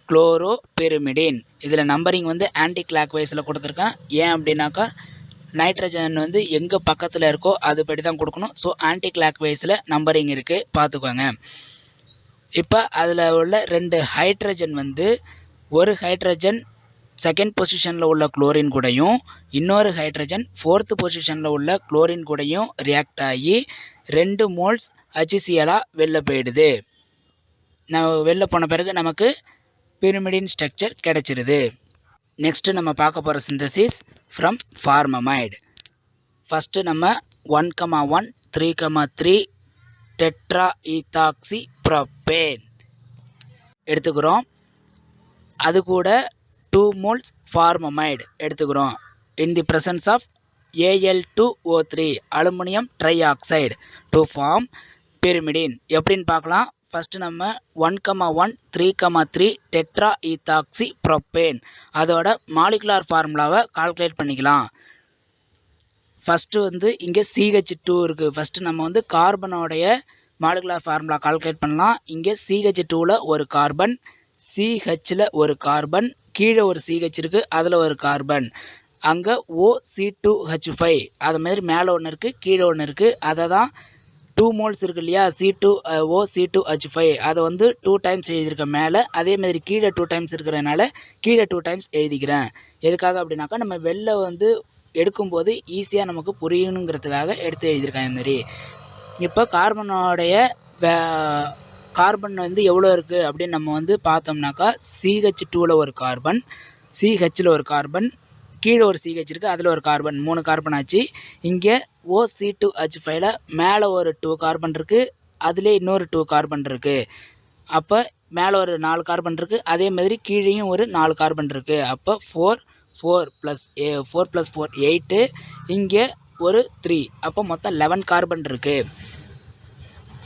குளோரோபிரிமிடின். இதில் நம்பரிங் வந்து ஆன்டி கிளாக் வைஸில் கொடுத்துருக்கேன். ஏன் அப்படின்னாக்கா நைட்ரஜன் வந்து எங்கே பக்கத்தில் இருக்கோ அதுபடி தான் கொடுக்கணும். ஸோ ஆன்டி கிளாக் வைஸில் நம்பரிங் இருக்குது, பார்த்துக்கோங்க. இப்போ அதில் உள்ள 2 ஹைட்ரஜன் வந்து ஒரு ஹைட்ரஜன் 2nd பொசிஷனில் உள்ள குளோரின் கூடயும் இன்னொரு ஹைட்ரஜன் 4th பொசிஷனில் உள்ள குளோரின் கூடயும் ரியாக்ட் ஆகி 2 மோல்ஸ் HCl-ஆக வெளில போயிடுது. வெளில போன பிறகு நமக்கு பிரிமிடின் ஸ்ட்ரக்சர் கிடச்சிருது. நெக்ஸ்ட்டு நம்ம பார்க்க போகிற சிந்தசிஸ் ஃப்ரம் ஃபார்மமைடு. ஃபஸ்ட்டு நம்ம 1,1 3,3 டெட்ரா ஈத்தாக்சி ப்ரோப்பேன் எடுத்துக்கிறோம். அது கூட 2 மோல்ஸ் ஃபார்மமைடு எடுத்துக்கிறோம். In the presence of Al2O3 aluminium tri oxide to form pyrimidine. எப்படின்னு பார்க்கலாம். ஃபஸ்ட்டு நம்ம 1,1 3,3 டெட்ரா ஈத்தாக்சி ப்ரோப்பேன் அதோட மாலிகுலார் ஃபார்முலாவை கால்குலேட் பண்ணிக்கலாம். ஃபஸ்ட்டு வந்து இங்கே CH2 இருக்குது. ஃபஸ்ட்டு நம்ம வந்து கார்பனோடைய மாலிகுலார் ஃபார்முலா கால்குலேட் பண்ணலாம். இங்கே CH2ல் ஒரு கார்பன், CHல் ஒரு கார்பன், கீழே ஒரு CH இருக்குது, அதில் ஒரு கார்பன், அங்கே OC2H5 அது மாதிரி மேலே ஒன்று இருக்குது, கீழே ஒன்று இருக்குது. அதை தான் 2 மோல்ஸ் இருக்குது இல்லையா, OC2H5 அதை வந்து 2 டைம்ஸ் எழுதியிருக்கேன் மேலே. அதேமாதிரி கீழே 2 டைம்ஸ் இருக்கிறதுனால கீழே 2 டைம்ஸ் எழுதிக்கிறேன். எதுக்காக அப்படின்னாக்கா நம்ம வெளில வந்து எடுக்கும்போது ஈஸியாக நமக்கு புரியணுங்கிறதுக்காக எடுத்து எழுதியிருக்கேன் இதுமாரி. இப்போ கார்பன் வந்து எவ்வளோ இருக்குது அப்படின்னு நம்ம வந்து பார்த்தோம்னாக்கா CH2ல் ஒரு கார்பன், CHல் ஒரு கார்பன், கீழே ஒரு CH இருக்குது, அதில் ஒரு கார்பன், 3 கார்பன் ஆச்சு. இங்கே OC2H5ல் மேலே ஒரு 2 கார்பன் இருக்குது, அதிலே இன்னொரு 2 கார்பன் இருக்குது. அப்போ மேலே ஒரு 4 கார்பன் இருக்குது, அதே மாதிரி கீழேயும் ஒரு 4 கார்பன் இருக்குது. அப்போ 4 + 4 8, இங்கே ஒரு 3, அப்போ மொத்தம் 11 கார்பன் இருக்குது.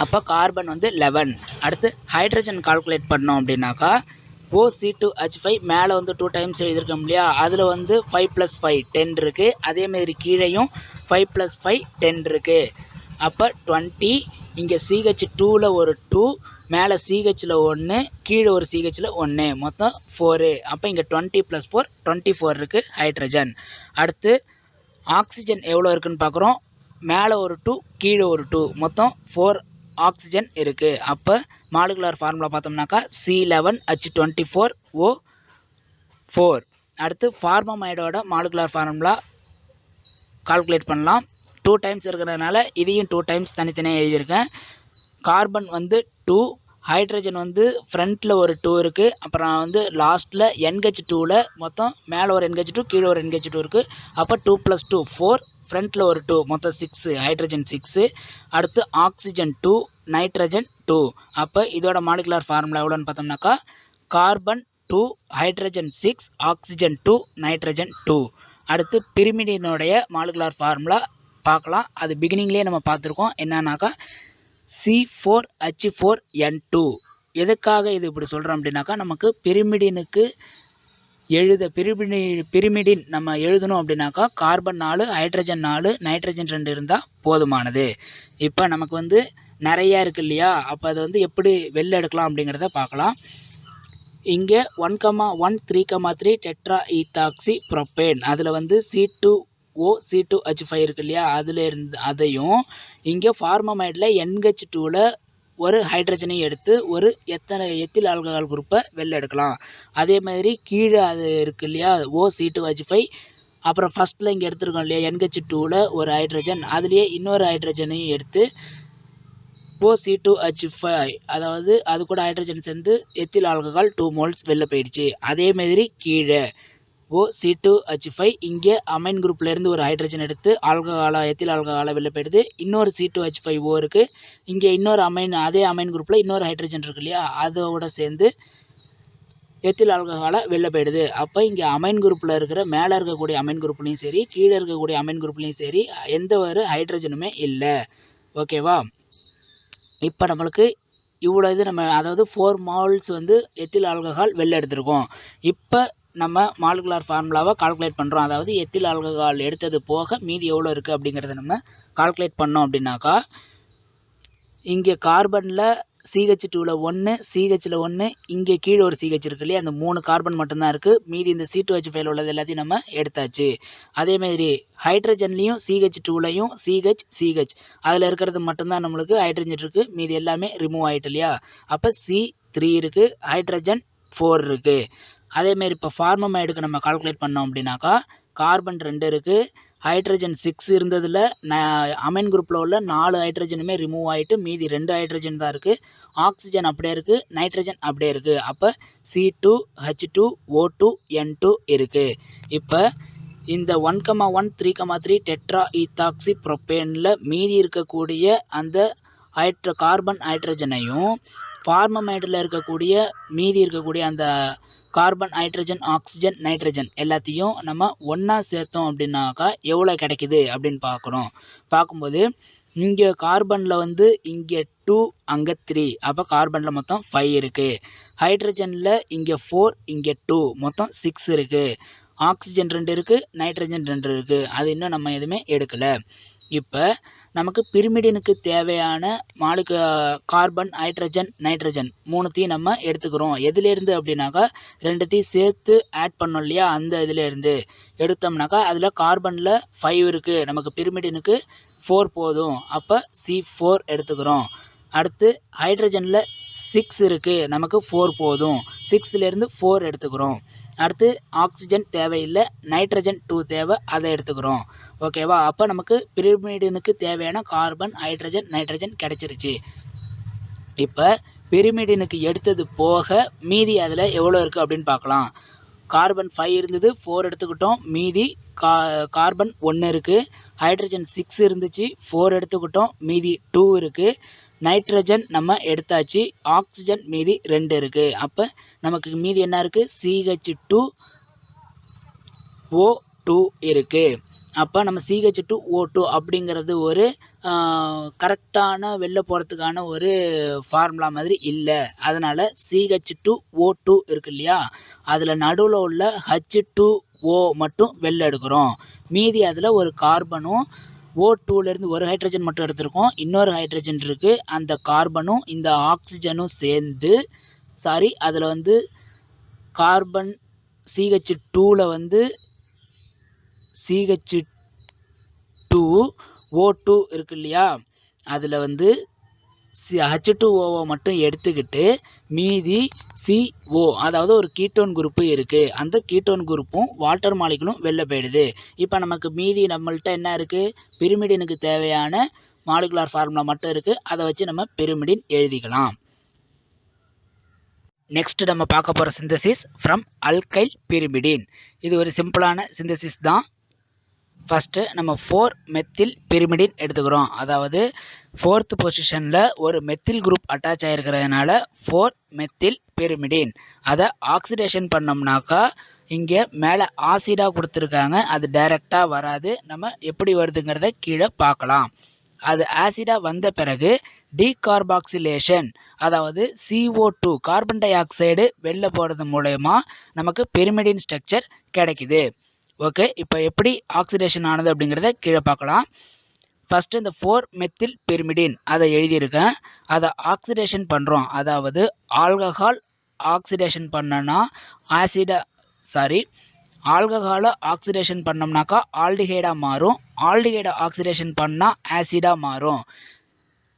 அப்போ கார்பன் வந்து 11. அடுத்து ஹைட்ரஜன் கால்குலேட் பண்ணோம் அப்படின்னாக்கா OC2H5 மேலே வந்து 2 டைம்ஸ் எழுதியிருக்கோம் இல்லையா, அதில் வந்து 5 + 5 10 இருக்குது. அதேமாதிரி கீழேயும் 5 + 5 10 இருக்குது. அப்போ 20. இங்கே CH2ல் ஒரு 2, மேலே CHல் 1, கீழே ஒரு CHல் 1, மொத்தம் 4. அப்போ இங்கே 20 + 4 24 இருக்குது ஹைட்ரஜன். அடுத்து ஆக்சிஜன் எவ்வளோ இருக்குதுன்னு பார்க்குறோம். மேலே ஒரு 2, கீழே ஒரு 2, மொத்தம் 4 ஆக்சிஜன் இருக்குது. அப்போ மாலிகுலார் ஃபார்முலா பார்த்தோம்னாக்கா C11H24O4. அடுத்து ஃபார்மமைடோட மாலிகுலார் ஃபார்முலா கால்குலேட் பண்ணலாம். 2 டைம்ஸ் இருக்கிறதுனால இதையும் 2 டைம்ஸ் தனித்தனியாக எழுதியிருக்கேன். கார்பன் வந்து 2, ஹைட்ரஜன் வந்து ஃப்ரண்ட்டில் ஒரு 2 இருக்குது, அப்புறம் வந்து லாஸ்ட்டில் NH2ல் மொத்தம் மேலே ஒரு NH2 கீழே ஒரு NH2 இருக்குது. அப்போ 2 + 2 4, ஃப்ரண்ட்டில் ஒரு 2, மொத்தம் 6, ஹைட்ரஜன் 6. அடுத்து ஆக்சிஜன் 2, நைட்ரஜன் 2. அப்போ இதோட மாலிகுலார் ஃபார்முலா எவ்வளோன்னு பார்த்தோம்னாக்கா கார்பன் 2, ஹைட்ரஜன் 6, ஆக்சிஜன் 2, நைட்ரஜன் 2. அடுத்து பிரிமிடினுடைய மாலிகுலார் ஃபார்முலா பார்க்கலாம். அது பிகினிங்லேயே நம்ம பார்த்துருக்கோம். என்னன்னாக்கா C4H4N2. எதுக்காக இது இப்படி சொல்கிறோம் அப்படின்னாக்கா நமக்கு பிரிமிடினுக்கு பிரிமிடின் நம்ம எழுதணும் அப்படின்னாக்கா கார்பன் 4, ஹைட்ரஜன் 4, நைட்ரஜன் 2 இருந்தால் போதுமானது. இப்போ நமக்கு வந்து நிறையா இருக்குது இல்லையா, அப்போ அதை வந்து எப்படி வெளில எடுக்கலாம் அப்படிங்கிறத பார்க்கலாம். இங்கே 1,1 3,3 டெட்ரா ஈத்தாக்சி ப்ரோப்பேன் அதில் வந்து C2O C2H5 இருக்குது இல்லையா, அதில் இருந்து அதையும் இங்கே ஃபார்மமைடில் NH2ல் ஒரு ஹைட்ரஜனையும் எடுத்து ஒரு எத்தில் ஆல்கஹால் குரூப்பை வெளில எடுக்கலாம். அதே மாதிரி கீழே அது இருக்குது இல்லையா, OC2H5, அப்புறம் ஃபஸ்ட்டில் இங்கே எடுத்துருக்கோம் இல்லையா NH2ல் ஒரு ஹைட்ரஜன், அதுலேயே இன்னொரு ஹைட்ரஜனையும் எடுத்து OC2H5, அதாவது அது கூட ஹைட்ரஜன் சேர்ந்து எத்தில் ஆல்கஹால் 2 மோல்ஸ் வெளில போயிடுச்சு. அதே மாதிரி கீழே OC2H5 இங்கே அமைன் குரூப்லேருந்து ஒரு ஹைட்ரஜன் எடுத்து எத்தில் ஆல்கஹாலாக வெளில போயிடுது. இன்னொரு C2H5O இருக்குது. இங்கே இன்னொரு அதே அமைன் குரூப்பில் இன்னொரு ஹைட்ரஜன் இருக்கு இல்லையா, அதோட சேர்ந்து எத்தில் ஆல்கஹாலாக வெளில போயிடுது. அப்போ இங்கே அமைன் குரூப்பில் இருக்கிற மேலே இருக்கக்கூடிய அமைன் குரூப்லேயும் சரி, கீழே இருக்கக்கூடிய அமைன் குரூப்லேயும் சரி எந்த ஒரு ஹைட்ரஜனுமே இல்லை. ஓகேவா? இப்போ நம்மளுக்கு இவ்வளோ இது அதாவது 4 மால்ஸ் எத்தில் ஆல்கஹால் வெளில எடுத்திருக்கோம். இப்போ நம்ம மாலிகுலார் ஃபார்முலாவை கால்குலேட் பண்ணுறோம். அதாவது எத்தில் ஆல்கஹால் எடுத்தது போக மீதி எவ்வளோ இருக்குது அப்படிங்கிறத நம்ம கால்குலேட் பண்ணோம் அப்படின்னாக்கா, இங்கே கார்பனில் CH2ல் 1, CHல் 1, இங்கே கீழே ஒரு CH இருக்கு இல்லையா, அந்த 3 கார்பன் மட்டும்தான் இருக்குது. மீதி இந்த C2H5 உள்ளது எல்லாத்தையும் நம்ம எடுத்தாச்சு. அதேமாதிரி ஹைட்ரஜன்லேயும் CH2லையும் CH அதில் இருக்கிறது மட்டும்தான் நம்மளுக்கு ஹைட்ரஜன் இருக்குது. மீதி எல்லாமே ரிமூவ் ஆகிட்டு இல்லையா. அப்போ C3 இருக்குது, ஹைட்ரஜன் 4 இருக்குது. அதேமாரி இப்போ ஃபார்மமைடுக்கு நம்ம கால்குலேட் பண்ணோம் அப்படின்னாக்கா, கார்பன் 2 இருக்குது, ஹைட்ரஜன் 6 இருந்ததில் அமைன் குரூப்பில் உள்ள 4 ஹைட்ரஜனுமே ரிமூவ் ஆகிட்டு மீதி 2 ஹைட்ரஜன் தான் இருக்குது. ஆக்சிஜன் அப்படியே இருக்குது, நைட்ரஜன் அப்படியே இருக்குது. அப்போ C2H2O2N2 இருக்குது. இப்போ இந்த 1,1 3,3 டெட்ரா ஈத்தாக்சி ப்ரோப்பேனில் மீதி இருக்கக்கூடிய அந்த கார்பன் ஹைட்ரஜனையும் ஃபார்மமைடில் இருக்கக்கூடிய மீதி இருக்கக்கூடிய அந்த கார்பன், ஹைட்ரஜன், ஆக்சிஜன், நைட்ரஜன் எல்லாத்தையும் நம்ம ஒன்றா சேர்த்தோம் அப்படின்னாக்கா எவ்வளோ கிடைக்குது அப்படின்னு பார்க்கும்போது இங்கே கார்பனில் இங்கே 2, அங்கே 3, அப்போ கார்பனில் மொத்தம் 5 இருக்குது. ஹைட்ரஜனில் இங்கே 4, இங்கே 2, மொத்தம் 6 இருக்குது. ஆக்சிஜன் 2 இருக்குது, நைட்ரஜன் 2 இருக்குது. அது இன்னும் நம்ம எதுவுமே எடுக்கலை. இப்போ நமக்கு பிரிமிடினுக்கு தேவையான கார்பன், ஹைட்ரஜன், நைட்ரஜன் 3த்தையும் நம்ம எடுத்துக்கிறோம். எதுலேருந்து அப்படின்னாக்கா 2த்தையும் சேர்த்து ஆட் பண்ணோம் இல்லையா, அந்த இதுலேருந்து எடுத்தோம்னாக்கா அதில் கார்பனில் 5 இருக்குது, நமக்கு பிரிமிடினுக்கு 4 போதும். அப்போ C4 எடுத்துக்கிறோம். அடுத்து ஹைட்ரஜனில் 6 இருக்குது, நமக்கு 4 போதும். 6லேருந்து 4 எடுத்துக்கிறோம். அடுத்து ஆக்சிஜன் தேவையில்லை, நைட்ரஜன் 2 தேவை, அதை எடுத்துக்கிறோம். ஓகேவா? அப்போ நமக்கு பிரிமிடினுக்கு தேவையான கார்பன், ஹைட்ரஜன், நைட்ரஜன் கிடச்சிருச்சு. இப்போ பிரிமிடினுக்கு எடுத்தது போக மீதி அதில் எவ்வளோ இருக்குது அப்படின்னு பார்க்கலாம். கார்பன் 5 இருந்தது, 4 எடுத்துக்கிட்டோம். மீதி கார்பன் 1 இருக்குது, ஹைட்ரஜன் 6 இருந்துச்சு, 4 எடுத்துக்கிட்டோம். மீதி 2 இருக்குது. நைட்ரஜன் நம்ம எடுத்தாச்சு, ஆக்சிஜன் மீதி 2 இருக்குது. அப்போ நமக்கு மீதி என்ன இருக்குது? CH2O2 இருக்குது. அப்போ நம்ம CH2O2 அப்படிங்கிறது ஒரு கரெக்டான வெளில போகிறதுக்கான ஒரு ஃபார்முலா மாதிரி இல்லை. அதனால் CH2O2 இருக்கு இல்லையா, அதில் நடுவில் உள்ள H2O மட்டும் வெளில எடுக்கிறோம். மீதி அதில் ஒரு கார்பனும் O2லேருந்து ஒரு ஹைட்ரஜன் மட்டும் எடுத்திருக்கோம். இன்னொரு ஹைட்ரஜன் இருக்குது, அந்த கார்பனும் இந்த ஆக்சிஜனும் சேர்ந்து அதில் கார்பன் CH2ல் CH2O2 இருக்கு இல்லையா, அதில் H2Oவை மட்டும் எடுத்துக்கிட்டு மீதி CO, அதாவது ஒரு கீட்டோன் குரூப்பு இருக்குது, அந்த கீட்டோன் குரூப்பும் வாட்டர் மாலிகுலும் வெளில போயிடுது. இப்போ நமக்கு மீதி நம்மள்கிட்ட என்ன இருக்குது? பிரிமிடினுக்கு தேவையான மாலிகுலார் ஃபார்முலா மட்டும் இருக்குது. அதை வச்சு நம்ம பிரிமிடின் எழுதிக்கலாம். நெக்ஸ்ட் நம்ம பார்க்க போகிற சிந்தசிஸ் ஃப்ரம் அல்கைல் பிரிமிடின். இது ஒரு சிம்பிளான சிந்தசிஸ் தான். ஃபஸ்ட்டு நம்ம 4 மெத்தில் பிரிமிடின் எடுத்துக்கிறோம். அதாவது 4th பொசிஷனில் ஒரு மெத்தில் குரூப் அட்டாச் ஆகிருக்கிறதுனால 4 மெத்தில் பிரிமிடின். அதை ஆக்சிடேஷன் பண்ணோம்னாக்கா இங்கே மேலே ஆசிடாக கொடுத்துருக்காங்க, அது டைரெக்டாக வராது. நம்ம எப்படி வருதுங்கிறத கீழே பார்க்கலாம். அது ஆசிடாக வந்த பிறகு டீகார்பாக்சிலேஷன், அதாவது CO2 கார்பன் டை ஆக்சைடு வெளில போகிறது மூலயமா நமக்கு பிரிமிடின் ஸ்ட்ரக்சர் கிடைக்குது. ஓகே, இப்போ எப்படி ஆக்சிடேஷன் ஆனது அப்படிங்கிறத கீழே பார்க்கலாம். ஃபஸ்ட்டு இந்த 4 மெத்தில் பிரிமிடின் அதை எழுதியிருக்கேன். அதை ஆக்சிடேஷன் பண்ணுறோம். அதாவது ஆல்கஹால் ஆக்சிடேஷன் பண்ணனா ஆல்கஹாலை ஆக்சிடேஷன் பண்ணோம்னாக்கா ஆல்டிஹைடாக மாறும். ஆல்டிஹைடை ஆக்சிடேஷன் பண்ணால் ஆசிடாக மாறும்.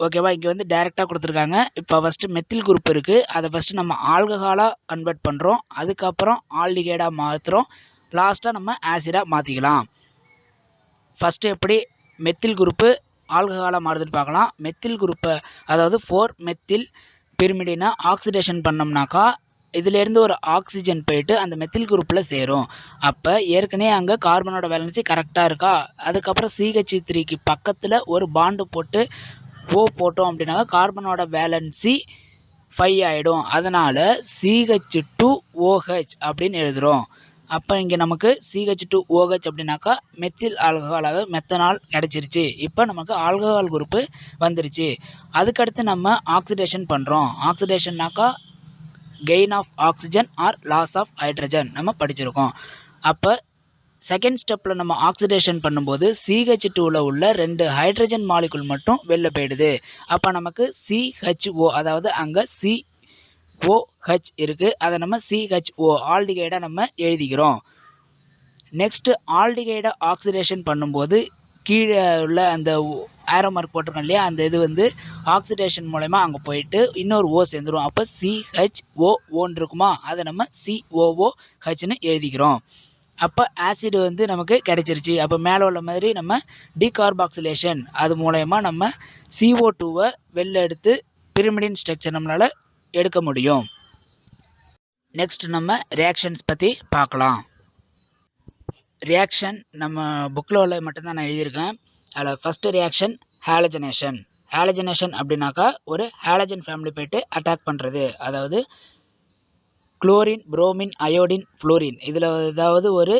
ஓகேவா, இங்கே வந்து டைரெக்டாக கொடுத்துருக்காங்க. இப்போ ஃபஸ்ட்டு மெத்தில் குரூப் இருக்குது, அதை ஃபஸ்ட்டு நம்ம ஆல்கஹாலாக கன்வெர்ட் பண்ணுறோம், அதுக்கப்புறம் ஆல்டிகைடாக மாற்றுறோம், லாஸ்ட்டாக நம்ம ஆசிடாக மாற்றிக்கலாம். ஃபஸ்ட்டு எப்படி மெத்தில் குரூப்பு ஆல்கஹாலாக மாறுதுன்னு பார்க்கலாம். மெத்தில் குரூப்பை அதாவது 4 மெத்தில் பிரிமிடினை ஆக்சிடேஷன் பண்ணோம்னாக்கா இதிலேருந்து ஒரு ஆக்சிஜன் போயிட்டு அந்த மெத்தில் குரூப்பில் சேரும். அப்போ ஏற்கனவே அங்கே கார்பனோட வேலன்சி கரெக்டாக இருக்கா, அதுக்கப்புறம் CH3க்கு பக்கத்தில் ஒரு பாண்டு போட்டு ஓ போட்டோம் அப்படின்னாக்கா கார்பனோட வேலன்சி 5 ஆகிடும். அதனால் CH2OH அப்படின்னு எழுதுகிறோம். அப்போ இங்கே நமக்கு CH2OH அப்படின்னாக்கா மெத்தில் ஆல்கஹால் அதாவது மெத்தனால் கிடச்சிருச்சு. இப்போ நமக்கு ஆல்கஹால் குரூப்பு வந்துருச்சு. அதுக்கடுத்து நம்ம ஆக்சிடேஷன் பண்ணுறோம். ஆக்சிடேஷன்னாக்கா gain of oxygen or loss of hydrogen நம்ம படிச்சிருக்கோம். அப்போ செகண்ட் ஸ்டெப்பில் நம்ம ஆக்சிடேஷன் பண்ணும்போது CH2வில் உள்ள 2 ஹைட்ரஜன் மாலிகுல் மட்டும் வெளில போயிடுது. அப்போ நமக்கு CHO அதாவது அங்கே COH இருக்குது, அதை நம்ம CHO ஆல்டிகைடாக நம்ம எழுதிக்கிறோம். நெக்ஸ்ட்டு ஆல்டிகைடை ஆக்சிடேஷன் பண்ணும்போது கீழே உள்ள அந்த ஆரோ மார்க் போட்டிருக்கோம் இல்லையா, அந்த இது வந்து ஆக்சிடேஷன் மூலமா அங்கே போயிட்டு இன்னொரு ஓ சேர்ந்துடும். அப்போ CHOOன்னு இருக்குமா, அதை நம்ம COOHன்னு எழுதிக்கிறோம். அப்போ ஆசிட் வந்து நமக்கு கிடைச்சிருச்சு. அப்போ மேலே உள்ள மாதிரி நம்ம டீகார்பாக்சிலேஷன் அது மூலயமா நம்ம CO2வை வெளில எடுத்து பிரிமிடின் ஸ்ட்ரக்சர் நம்மளால் எடுக்க முடியும். நெக்ஸ்ட் நம்ம ரியாக்ஷன்ஸ் பற்றி பார்க்கலாம். ரியாக்ஷன் நம்ம புக்கில் உள்ள மட்டும்தான் நான் எழுதியிருக்கேன். அதில் ஃபஸ்ட்டு ரியாக்ஷன் ஹாலஜனேஷன். ஹாலஜனேஷன் அப்படின்னாக்கா ஒரு ஹாலஜன் ஃபேமிலி போய்ட்டு அட்டாக் பண்ணுறது, அதாவது குளோரின், புரோமின், அயோடின், ஃப்ளோரின் இதில் ஏதாவது ஒரு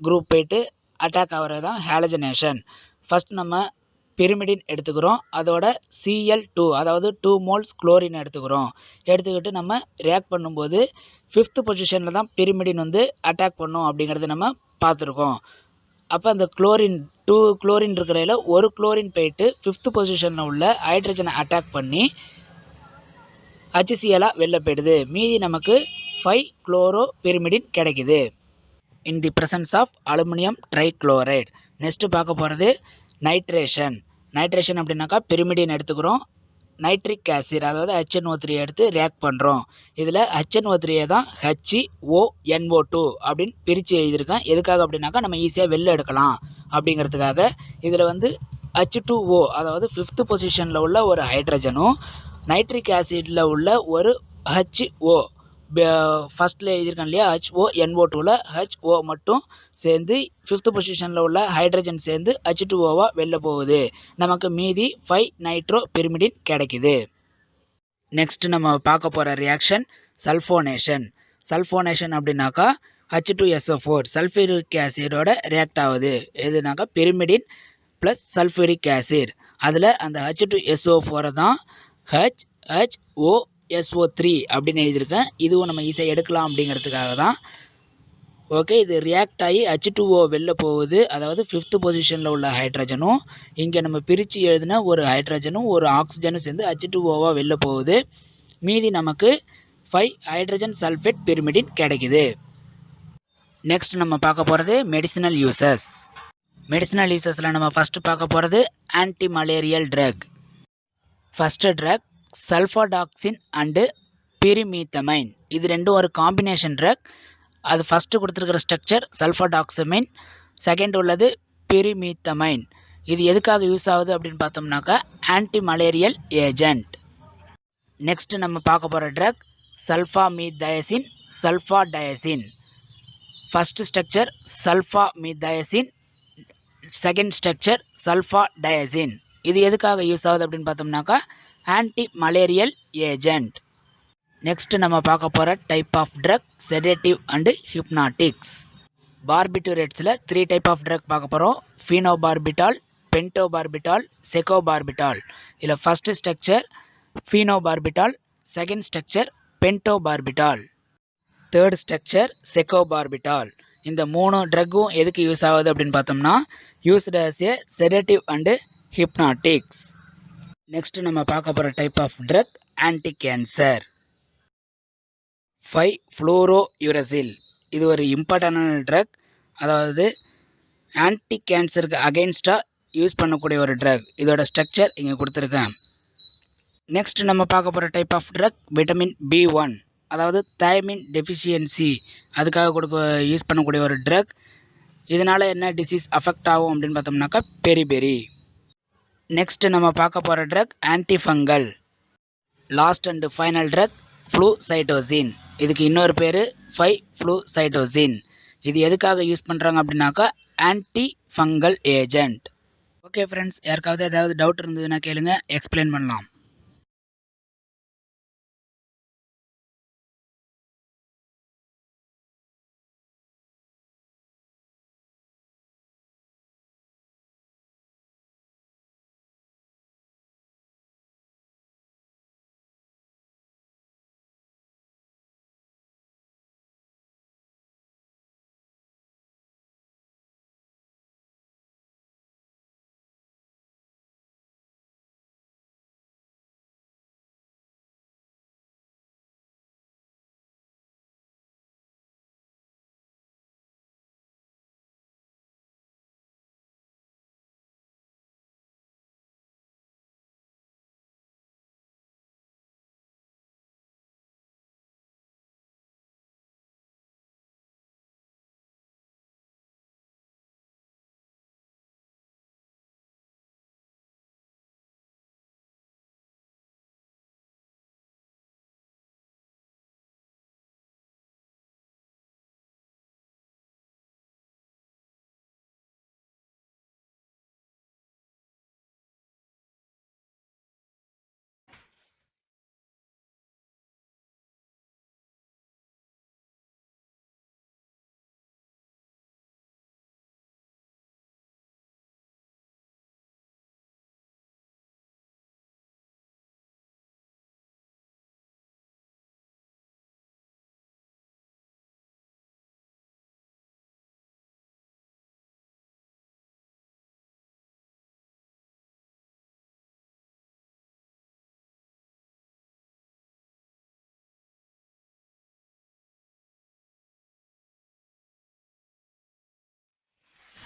குரூப் போய்ட்டு அட்டாக் ஆகிறது தான் ஹாலஜனேஷன். ஃபஸ்ட் நம்ம பிரிமிடின் எடுத்துக்கிறோம், அதோட Cl2 அதாவது 2 மோல்ஸ் குளோரின் எடுத்துக்கிட்டு நம்ம ரியாக்ட் பண்ணும்போது 5th பொசிஷனில் தான் பிரிமிடின் வந்து அட்டாக் பண்ணும் அப்படிங்கிறது நம்ம பார்த்துருக்கோம். அப்போ அந்த குளோரின் 2 குளோரின் இருக்கிறதில் ஒரு குளோரின் போயிட்டு 5th பொசிஷனில் உள்ள ஹைட்ரஜனை அட்டாக் பண்ணி HCl வெளில போயிடுது. மீதி நமக்கு 5 குளோரோ பிரிமிடின் கிடைக்குது in the presence of aluminium trichloride. Next பார்க்க போகிறது நைட்ரேஷன். நைட்ரேஷன் அப்படின்னாக்கா பிரிமிடின் எடுத்துக்கிறோம், நைட்ரிக் ஆசிட் அதாவது HNO3 எடுத்து ரியாக்ட் பண்ணுறோம். இதில் HNO3 தான் HONO2 அப்படின்னு பிரித்து எழுதியிருக்கேன். எதுக்காக அப்படின்னாக்கா நம்ம ஈஸியாக வெளில எடுக்கலாம் அப்படிங்கிறதுக்காக. இதில் வந்து H2O அதாவது 5th பொசிஷனில் உள்ள ஒரு ஹைட்ரஜனும் நைட்ரிக் ஆசிடில் உள்ள ஒரு HO ஃபஸ்ட்டில் எழுதியிருக்கேன் இல்லையா, HONO2வில் HO மட்டும் சேர்ந்து 5th பொசிஷனில் உள்ள ஹைட்ரஜன் சேர்ந்து H2Oவாக வெளில போகுது. நமக்கு மீதி 5 நைட்ரோ பிரிமிடின் கிடைக்குது. நெக்ஸ்ட் நம்ம பார்க்க போகிற ரியாக்ஷன் சல்ஃபோனேஷன். சல்ஃபோனேஷன் அப்படின்னாக்கா H2SO4 சல்ஃபூரிக் ஆசிடோட ரியாக்ட் ஆகுது. எதுனாக்கா பிரிமிடின் ப்ளஸ் சல்ஃபூரிக் ஆசிட். அதில் அந்த H2SO4 தான் HHOSO3 அப்படின்னு எழுதியிருக்கேன். இதுவும் நம்ம ஈஸியாக எடுக்கலாம் அப்படிங்கிறதுக்காக தான். ஓகே, இது ரியாக்ட் ஆகி H2O வெளில போகுது, அதாவது 5th பொசிஷனில் உள்ள ஹைட்ரஜனும் இங்கே நம்ம பிரித்து எழுதின ஒரு ஹைட்ரஜனும் ஒரு ஆக்சிஜனும் சேர்ந்து H2Oவாக வெளில போகுது. மீதி நமக்கு 5 ஹைட்ரஜன் சல்ஃபேட் பிரிமிடின் கிடைக்குது. நெக்ஸ்ட் நம்ம பார்க்க போகிறது மெடிசினல் யூசஸ். மெடிசினல் யூசஸில் நம்ம ஃபஸ்ட்டு பார்க்க போகிறது anti malarial drug. First drug sulfadoxine and pyrimethamine. இது ரெண்டும் ஒரு காம்பினேஷன் ட்ரக். அது ஃபஸ்ட்டு கொடுத்துருக்கிற ஸ்ட்ரக்சர் சல்ஃபாடாக்சமைன், செகண்ட் உள்ளது பிரிமீத்தமைன். இது எதுக்காக யூஸ் ஆகுது அப்படின்னு பார்த்தோம்னாக்கா ஆன்டி மலேரியல் ஏஜென்ட். நெக்ஸ்ட்டு நம்ம பார்க்க போகிற drug sulfamethazine, sulfadiazine. First structure sulfamethazine, second structure sulfadiazine. இது எதுக்காக யூஸ் ஆகுது அப்படின்னு பார்த்தோம்னாக்கா ஆன்டி மலேரியல் ஏஜென்ட். நெக்ஸ்ட்டு நம்ம பார்க்க போகிற type of drug sedative and hypnotics. பார்பிட்டூரேட்ஸில் 3 டைப் ஆஃப் ட்ரக் பார்க்க போகிறோம். Phenobarbital, pentobarbital, secobarbital. இதில் first structure phenobarbital, second structure pentobarbital, third structure secobarbital. இந்த 3 ட்ரக்கும் எதுக்கு யூஸ் ஆகுது அப்படின்னு பார்த்தோம்னா used as a sedative and hypnotics. Next நம்ம பார்க்க போகிற type of drug anti cancer 5-ஃப்ளோரோயூரசில். இது ஒரு இம்பார்ட்டண்டான ட்ரக், அதாவது ஆன்டி கேன்சருக்கு அகெயின்ஸ்டாக யூஸ் பண்ணக்கூடிய ஒரு ட்ரக். இதோட ஸ்ட்ரக்சர் இங்கே கொடுத்துருக்கேன். நெக்ஸ்ட் நம்ம பார்க்க போகிற type of drug vitamin B1, அதாவது தயமின் டெஃபிஷியன்சி, அதுக்காக யூஸ் பண்ணக்கூடிய ஒரு ட்ரக். இதனால் என்ன டிசீஸ் அஃபெக்ட் ஆகும் அப்படின்னு பார்த்தோம்னாக்கா பெரிபெரி. நெக்ஸ்ட் நம்ம பார்க்க போகிற drug antifungal. Last and final drug flucytosine. இதுக்கு இன்னொரு பேர் 5-ஃப்ளூசைட்டோசின். இது எதுக்காக யூஸ் பண்ணுறாங்க அப்படின்னாக்கா anti fungal agent. Okay friends, யாருக்காவது ஏதாவது டவுட் இருந்ததுன்னா கேளுங்க, எக்ஸ்பிளைன் பண்ணலாம்.